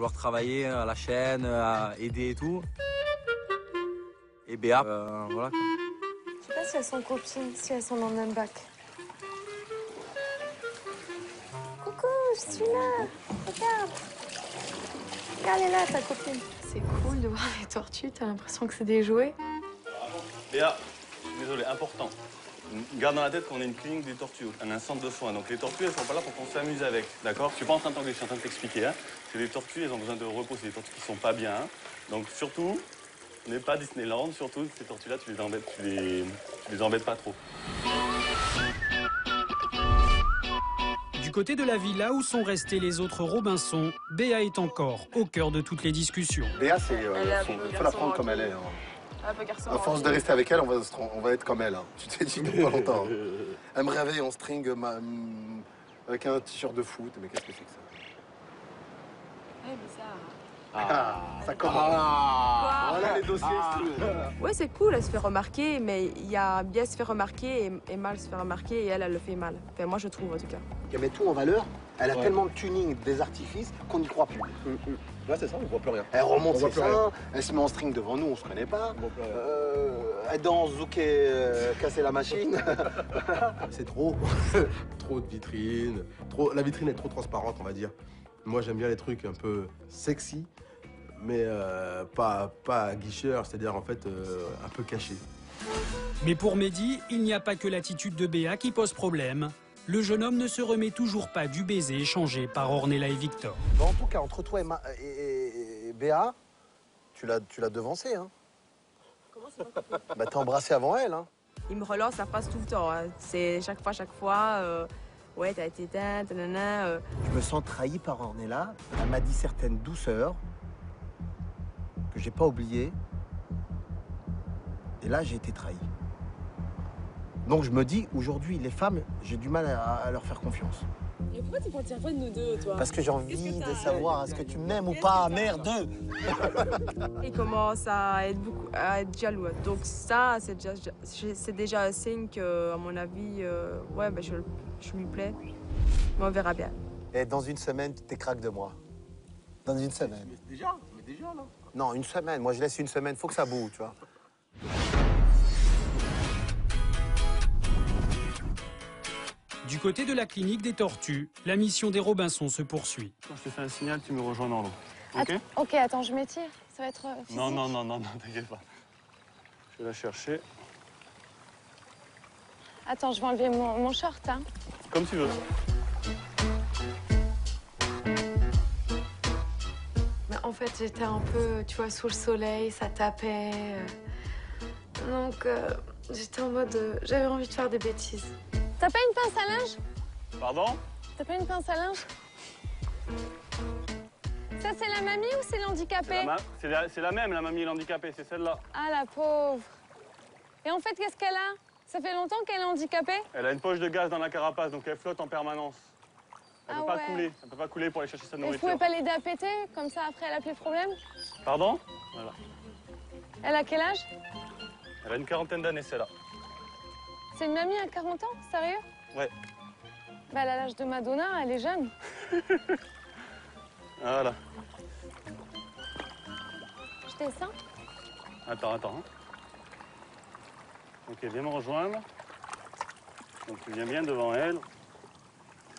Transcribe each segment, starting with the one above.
voir travailler à la chaîne, à aider et tout. Et Béa, voilà quoi. Je sais pas si elles sont copines, si elles sont dans le même bac. Coucou, je suis là. Regarde. Regarde, elle est là, ta copine. C'est cool de voir les tortues, t'as l'impression que c'est des jouets. Béa, je suis désolé, important. Garde dans la tête qu'on est une clinique des tortues, un centre de soins. Donc les tortues, elles sont pas là pour qu'on s'amuse avec, d'accord? Je suis pas en train de t'engueuler, je suis en train de t'expliquer. Hein. C'est des tortues, elles ont besoin de repos, c'est des tortues qui sont pas bien. Hein. Donc surtout, n'est pas Disneyland, surtout ces tortues-là, tu les embêtes pas trop. Du côté de la villa où sont restés les autres Robinson, Béa est encore au cœur de toutes les discussions. Béa, il faut la prendre comme elle est. Hein. À force de rester avec elle, on va être comme elle. Hein. Tu t'es dit pas longtemps. Hein. Elle me réveille en string avec un t-shirt de foot. Mais qu'est-ce que c'est que ça? Ça commence. Voilà les dossiers. Ouais, c'est cool, elle se fait remarquer, mais il y a bien se fait remarquer et mal se fait remarquer, et elle le fait mal. Enfin, moi, je trouve, en tout cas. Elle met tout en valeur. Elle a tellement de tuning, des artifices, qu'on n'y croit plus. Ouais, c'est ça, on voit plus rien. Elle remonte ses seins, elle se met en string devant nous, on se connaît pas. Elle danse, casser la machine. C'est trop. Trop de vitrines. La vitrine est trop transparente, on va dire. Moi, j'aime bien les trucs un peu sexy, mais pas guicheurs, c'est-à-dire en fait un peu cachés. Mais pour Mehdi, il n'y a pas que l'attitude de Béa qui pose problème. Le jeune homme ne se remet toujours pas du baiser échangé par Ornella et Victor. Bon, en tout cas, entre toi et Béa, tu l'as devancé, hein. Comment ça? Bah, t'as embrassé avant elle, hein. Il me relance, ça passe tout le temps. Hein. C'est chaque fois. Ouais, t'as été teinte, nanana. Je me sens trahi par Ornella. Elle m'a dit certaines douceurs que j'ai pas oubliées. Et là, j'ai été trahi. Donc je me dis, aujourd'hui, les femmes, j'ai du mal à leur faire confiance. Et pourquoi tu ne pas de nous deux, toi? Parce que j'ai envie de savoir, est-ce que tu m'aimes ou pas, merde. Il commence à être jaloux. Donc ça, c'est déjà un signe que, à mon avis, ouais, ben je lui plais. Mais on verra bien. Et dans une semaine, tu t'écraques de moi. Dans une semaine. Mais déjà, là. Non, une semaine. Moi, je laisse une semaine. Faut que ça bouge, tu vois. Du côté de la clinique des tortues, la mission des Robinson se poursuit. Quand je te fais un signal, tu me rejoins dans l'eau. Ok? Ok, attends, je m'étire. Ça va être physique. Non, t'inquiète pas. Je vais la chercher. Attends, je vais enlever mon short, hein. Comme tu veux. Mais en fait, j'étais un peu, tu vois, sous le soleil, ça tapait. Donc, j'étais en mode... j'avais envie de faire des bêtises. T'as pas une pince à linge? Pardon? T'as pas une pince à linge? Ça, c'est la mamie ou c'est l'handicapé? C'est la même, la mamie handicapée, c'est celle-là. Ah, la pauvre. Et en fait, qu'est-ce qu'elle a? Ça fait longtemps qu'elle est handicapée? Elle a une poche de gaz dans la carapace, donc elle flotte en permanence. Elle peut pas couler. Elle peut pas couler pour aller chercher sa Et vous nourriture. pouvez pas l'aider à péter? Comme ça, après, elle a plus de problème? Pardon? Voilà. Elle a quel âge? Elle a une quarantaine d'années, celle-là. C'est une mamie à 40 ans? Sérieux? Ouais. Bah, elle a l'âge de Madonna, elle est jeune. Voilà. Je descends? Attends. Hein. Ok, viens me rejoindre. Donc tu viens bien devant elle.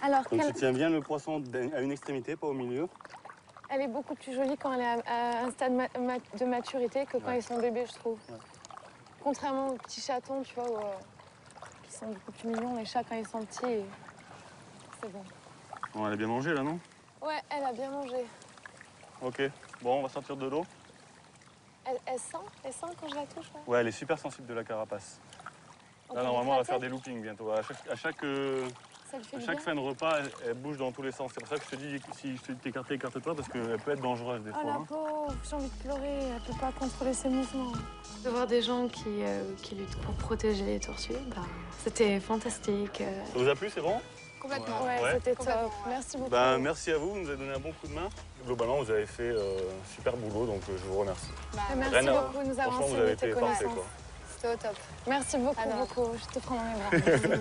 Alors, Donc tu tiens bien le poisson à une extrémité, pas au milieu. elle est beaucoup plus jolie quand elle est à un stade de maturité que quand ils sont bébés, je trouve. Ouais. Contrairement aux petits chatons, tu vois, qui sont beaucoup plus mignons. Les chats, quand ils sont petits, c'est bon. Bon, elle a bien mangé là, non? Ouais, elle a bien mangé. Ok. Bon, on va sortir de l'eau. Elle sent quand je la touche, là? Ouais, elle est super sensible de la carapace. On Là, peut normalement, on va gratter? faire des loopings bientôt. À chaque Ça lui fait À du chaque bien? fin de repas, elle bouge dans tous les sens. C'est pour ça que je te dis, si je te dis t'écarter, écarte-toi, parce qu'elle peut être dangereuse des Oh fois. la Hein. pauvre, j'ai envie de pleurer, elle peut pas contrôler ses mouvements. De voir des gens qui luttent pour protéger les tortues, bah, c'était fantastique. Ça vous a plu, c'est bon? Complètement, Ouais. ouais, c'était top. Merci beaucoup. Ben, merci à vous, vous nous avez donné un bon coup de main. Globalement, vous avez fait super boulot, donc je vous remercie. Merci Rien à- beaucoup de nous avoir Franchement, vous enseigné avez tes été parfait, connaissances. quoi. C'était au top. Merci beaucoup, beaucoup. Je te prends dans mes bras.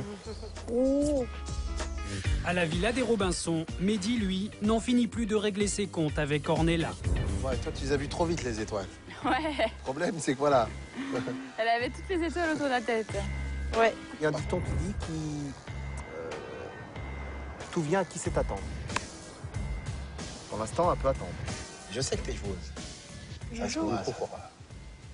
Ouh. À la villa des Robinson, Mehdi, lui, n'en finit plus de régler ses comptes avec Ornella. Ouais, toi, tu les as vues trop vite, les étoiles. Ouais. Le problème, c'est que voilà. Elle avait toutes les étoiles autour de la tête. Ouais. Il y a un dicton qui dit tout vient à qui sait attendre. Pour l'instant, elle peut attendre. Je sais que t'es joueuse. Je joue. Pourquoi pas.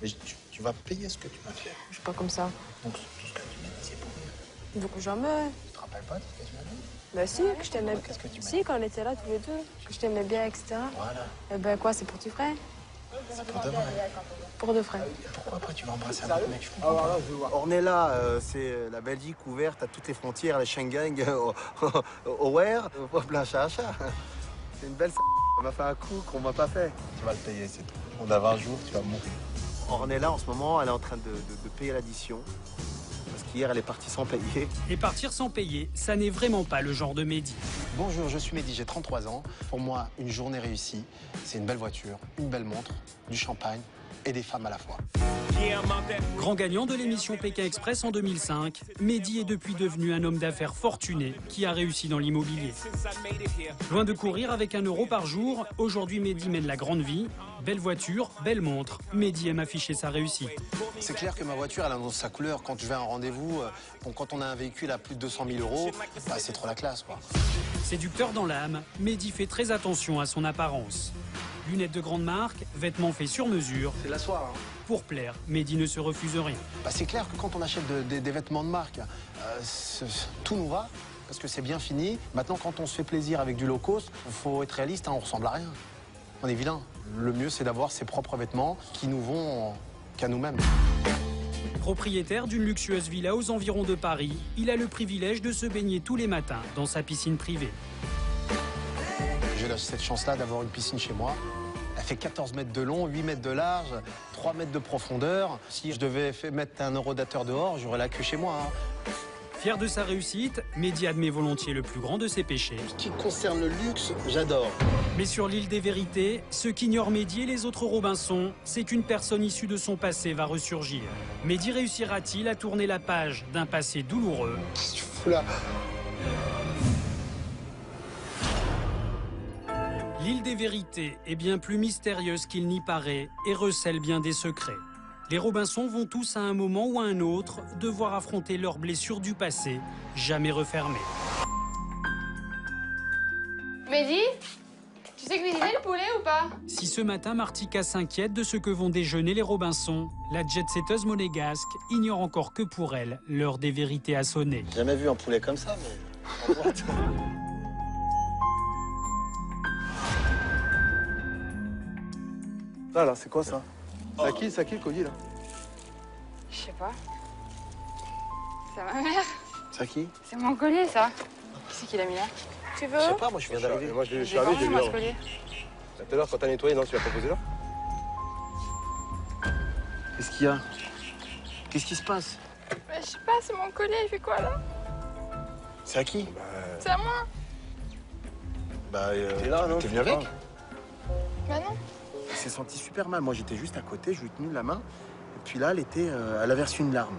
Mais tu vas payer ce que tu vas faire. Je suis pas comme ça. Donc, tout ce que tu m'as dit, c'est pour rien. Donc jamais. Tu te rappelles pas de ce que tu m'as dit? Bah si, que je t'aimais. Qu'est-ce que tu m'as Si, quand on était là tous les deux, que je t'aimais bien, etc. Voilà. Eh ben quoi, c'est pour du vrai? C'est pour de vrai. Pour de vrai. Pourquoi après tu vas embrasser un autre mec? Je comprends pas. Ornella, c'est la Belgique ouverte à toutes les frontières, les Schengen, au Ware, au plein chat. C'est une belle On m'a fait un coup qu'on m'a pas fait. Tu vas le payer, c'est tout. On a 20 jours, tu vas mourir. Ornella, en ce moment, elle est en train de payer l'addition. Parce qu'hier, elle est partie sans payer. Et partir sans payer, ça n'est vraiment pas le genre de Mehdi. Bonjour, je suis Mehdi, j'ai 33 ans. Pour moi, une journée réussie, c'est une belle voiture, une belle montre, du champagne et des femmes à la fois. Grand gagnant de l'émission Pékin Express en 2005, Mehdi est depuis devenu un homme d'affaires fortuné qui a réussi dans l'immobilier. Loin de courir avec 1 euro par jour, aujourd'hui Mehdi mène la grande vie. Belle voiture, belle montre, Mehdi aime afficher sa réussite. C'est clair que ma voiture, elle annonce sa couleur. Quand je vais à un rendez-vous, bon, quand on a un véhicule à plus de 200 000 euros, bah, c'est trop la classe, quoi. Séducteur dans l'âme, Mehdi fait très attention à son apparence. Lunettes de grande marque, vêtements faits sur mesure. C'est la soirée. Hein. Pour plaire, Mehdi ne se refuse rien. Bah, c'est clair que quand on achète des vêtements de marque, tout nous va, parce que c'est bien fini. Maintenant, quand on se fait plaisir avec du low cost, il faut être réaliste, hein, on ressemble à rien. On est vilain. Le mieux, c'est d'avoir ses propres vêtements qui nous vont qu'à nous-mêmes. Propriétaire d'une luxueuse villa aux environs de Paris, il a le privilège de se baigner tous les matins dans sa piscine privée. J'ai cette chance-là d'avoir une piscine chez moi. Elle fait 14 mètres de long, 8 mètres de large, 3 mètres de profondeur. Si je devais mettre un eurodateur dehors, j'aurais la queue chez moi. Hein. Fier de sa réussite, Mehdi admet volontiers le plus grand de ses péchés. Ce qui concerne le luxe, j'adore. Mais sur l'île des vérités, ce qu'ignorent Mehdi et les autres Robinson, c'est qu'une personne issue de son passé va ressurgir. Mehdi réussira-t-il à tourner la page d'un passé douloureux? Qu'est-ce que tu fous là? L'île des vérités est bien plus mystérieuse qu'il n'y paraît et recèle bien des secrets. Les Robinson vont tous à un moment ou à un autre devoir affronter leurs blessures du passé, jamais refermées. Mehdi, tu sais cuisiner le poulet ou pas? Si ce matin Martika s'inquiète de ce que vont déjeuner les Robinson, la jet-setteuse monégasque ignore encore que pour elle, l'heure des vérités a sonné. J'ai jamais vu un poulet comme ça, mais en boîte. Là, c'est quoi ça? C'est à qui le colis là? Je sais pas. C'est à ma mère. C'est à qui? C'est mon collier, ça. Qui c'est qui l'a mis là? Tu veux? Je sais pas, moi je viens d'arriver. Moi je suis J'ai arrivé, pas j'ai vu moi, ce là. collier. Tout à l'heure quand t'as nettoyé, non, tu l'as pas posé là? Qu'est-ce qu'il y a? Qu'est-ce qui se passe? Mais je sais pas, c'est mon collier, il fait quoi là? C'est à qui? C'est à moi. Bah, T'es là, non? t'es venu avec? Bah non. Elle s'est sentie super mal. Moi, j'étais juste à côté, je lui ai tenu la main. Et puis là, elle avait reçu une larme.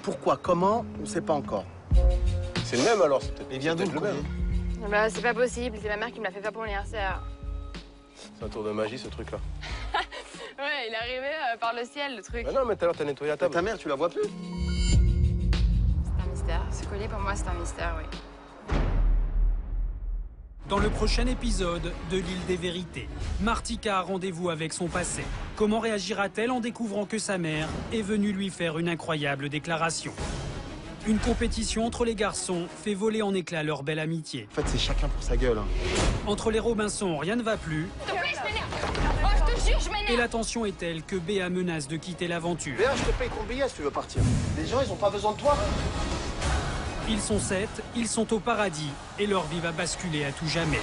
Pourquoi? Comment? On ne sait pas encore. C'est le même alors, c'est peut-être. Mais viens d'où le même? Bah c'est pas possible, c'est ma mère qui me l'a fait faire pour mon anniversaire. C'est un tour de magie ce truc là. Ouais, il est arrivé par le ciel, le truc. Bah non, mais tout à l'heure t'as nettoyé la table. Ta mère, tu la vois plus? C'est un mystère. Ce collier, pour moi, c'est un mystère, oui. Dans le prochain épisode de l'île des vérités, Martika a rendez-vous avec son passé. Comment réagira-t-elle en découvrant que sa mère est venue lui faire une incroyable déclaration? Une compétition entre les garçons fait voler en éclats leur belle amitié. En fait, c'est chacun pour sa gueule. Hein. Entre les Robinson, rien ne va plus. S'il te plaît, je m'énerve. Oh, je te jure, je m'énerve. Et la tension est telle que Béa menace de quitter l'aventure. Béa, je te paye ton billet si tu veux partir. Les gens, ils ont pas besoin de toi. Ils sont 7, ils sont au paradis et leur vie va basculer à tout jamais.